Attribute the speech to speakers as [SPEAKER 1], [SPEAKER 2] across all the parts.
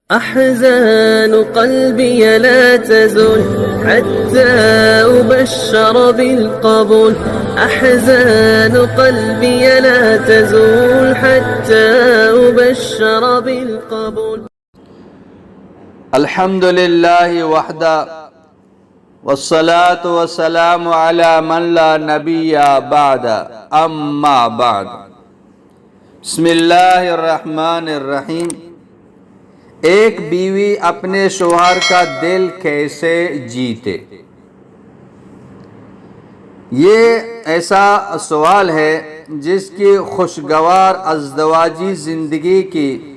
[SPEAKER 1] أحزان قلبي لا تزول حتى أبشر بالقبول. أحزان قلبي لا تزول حتى أبشر بالقبول.
[SPEAKER 2] الحمد لله وحده والصلاة والسلام على من لا نبي بعد اما بعد. بسم اللہ الرحمن الرحیم. ایک بیوی اپنے شوہر کا دل کیسے جیتے؟ یہ ایسا سوال ہے جس کی خوشگوار ازدواجی زندگی کی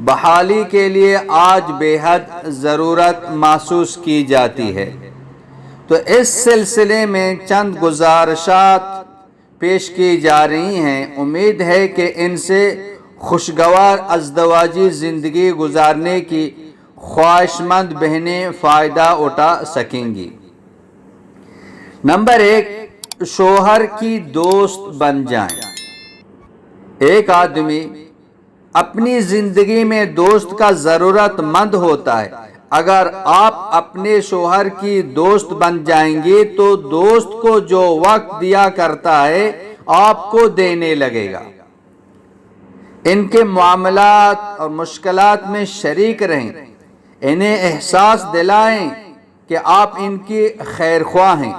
[SPEAKER 2] بحالی کے لیے آج بے حد ضرورت محسوس کی جاتی ہے. تو اس سلسلے میں چند گزارشات پیش کی جا رہی ہیں. امید ہے کہ ان سے خوشگوار ازدواجی زندگی گزارنے کی خواہش مند بہنیں فائدہ اٹھا سکیں گی. نمبر 1، شوہر کی دوست بن جائیں. ایک آدمی اپنی زندگی میں دوست کا ضرورت مند ہوتا ہے. اگر آپ اپنے شوہر کی دوست بن جائیں گے تو دوست کو جو وقت دیا کرتا ہے آپ کو دینے لگے گا. ان کے معاملات اور مشکلات میں شریک رہیں. انہیں احساس دلائیں کہ آپ ان کی خیر خواہ ہیں.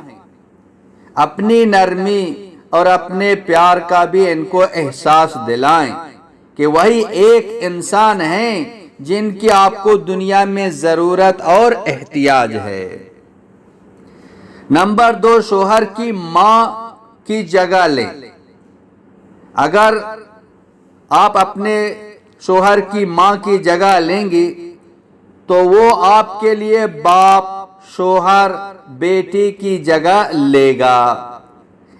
[SPEAKER 2] اپنی نرمی اور اپنے پیار کا بھی ان کو احساس دلائیں کہ وہی ایک انسان ہیں جن کی آپ کو دنیا میں ضرورت اور احتیاج ہے. نمبر 2، شوہر کی ماں کی جگہ لیں. اگر آپ اپنے شوہر کی ماں کی جگہ لیں گی تو وہ آپ کے لیے باپ، شوہر، بیٹی کی جگہ لے گا.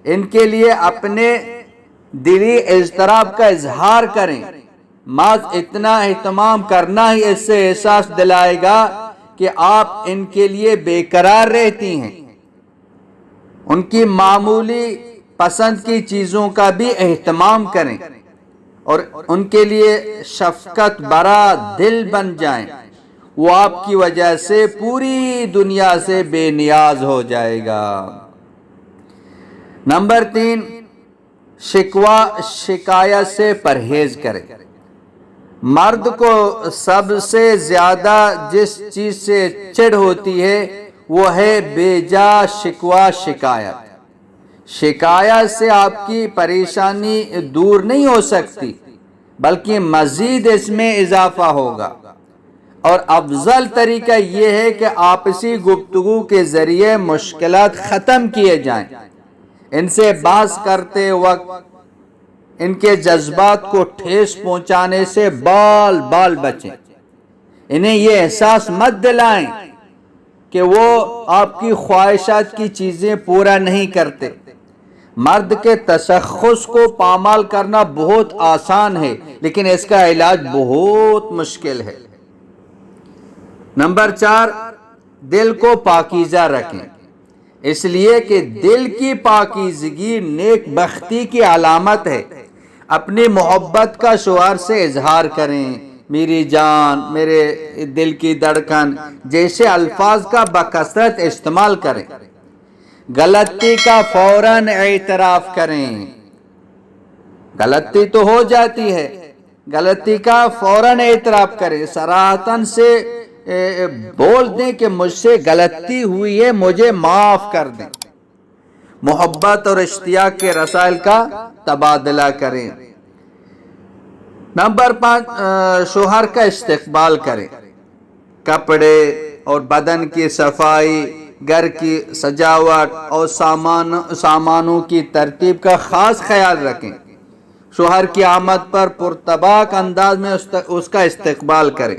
[SPEAKER 2] ان کے لیے اپنے دلی اضطراب کا اظہار کریں. محض اتنا اہتمام کرنا ہی اس سے احساس دلائے گا کہ آپ ان کے لیے بے قرار رہتی ہیں. ان کی معمولی پسند کی چیزوں کا بھی اہتمام کریں اور ان کے لیے شفقت برا دل بن جائیں. وہ آپ کی وجہ سے پوری دنیا سے بے نیاز ہو جائے گا. نمبر 3، شکوہ شکایت سے پرہیز کریں. مرد کو سب سے زیادہ جس چیز سے چڑ ہوتی ہے وہ ہے بے جا شکوہ شکایت. شکایت سے آپ کی پریشانی دور نہیں ہو سکتی بلکہ مزید اس میں اضافہ ہوگا. اور افضل طریقہ یہ ہے کہ آپسی گفتگو کے ذریعے مشکلات ختم کیے جائیں. ان سے بحث کرتے وقت ان کے جذبات کو ٹھیس پہنچانے سے بال بچیں. انہیں یہ احساس مت دلائیں کہ وہ آپ کی خواہشات کی چیزیں پورا نہیں کرتے. مرد کے تشخص کو پامال کرنا بہت آسان ہے لیکن اس کا علاج بہت مشکل ہے. نمبر 4، دل کو پاکیزہ رکھیں. اس لیے کہ دل کی پاکیزگی نیک بختی کی علامت ہے. اپنی محبت کا شوہر سے اظہار کریں. میری جان، میرے دل کی دھڑکن جیسے الفاظ کا بکثرت استعمال کریں. غلطی کا فوراً اعتراف کریں. غلطی تو ہو جاتی ہے، غلطی کا فوراً اعتراف کریں. صراحتاً سے بول دیں کہ مجھ سے غلطی ہوئی ہے، مجھے معاف کر دیں. محبت اور اشتیاق کے رسائل کا تبادلہ کریں. نمبر 5، شوہر کا استقبال کریں. کپڑے اور بدن کی صفائی، گھر کی سجاوٹ اور سامانوں کی ترتیب کا خاص خیال رکھیں. شوہر کی آمد پر پرطباق انداز میں اس کا استقبال کریں.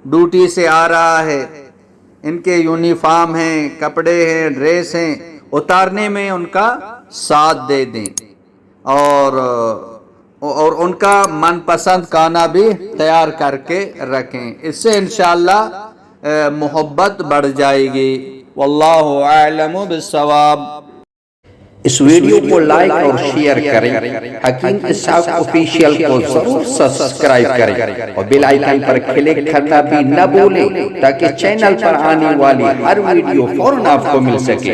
[SPEAKER 2] ڈیوٹی سے آ رہا ہے، ان کے یونیفارم ہیں، کپڑے ہیں، ڈریس ہیں، اتارنے میں ان کا ساتھ دے دیں اور ان کا من پسند کھانا بھی تیار کر کے رکھیں. اس سے انشاءاللہ محبت بڑھ جائے گی. واللہ اعلم بالصواب.
[SPEAKER 3] اس ویڈیو کو لائک اور شیئر کریں، حکیم اسحاق آفیشیل کو ضرور سبسکرائب کریں اور بیل آئیکن پر کلک کرنا بھی نہ بھولیں تاکہ چینل پر آنے والی ہر ویڈیو فوراً آپ کو مل سکے۔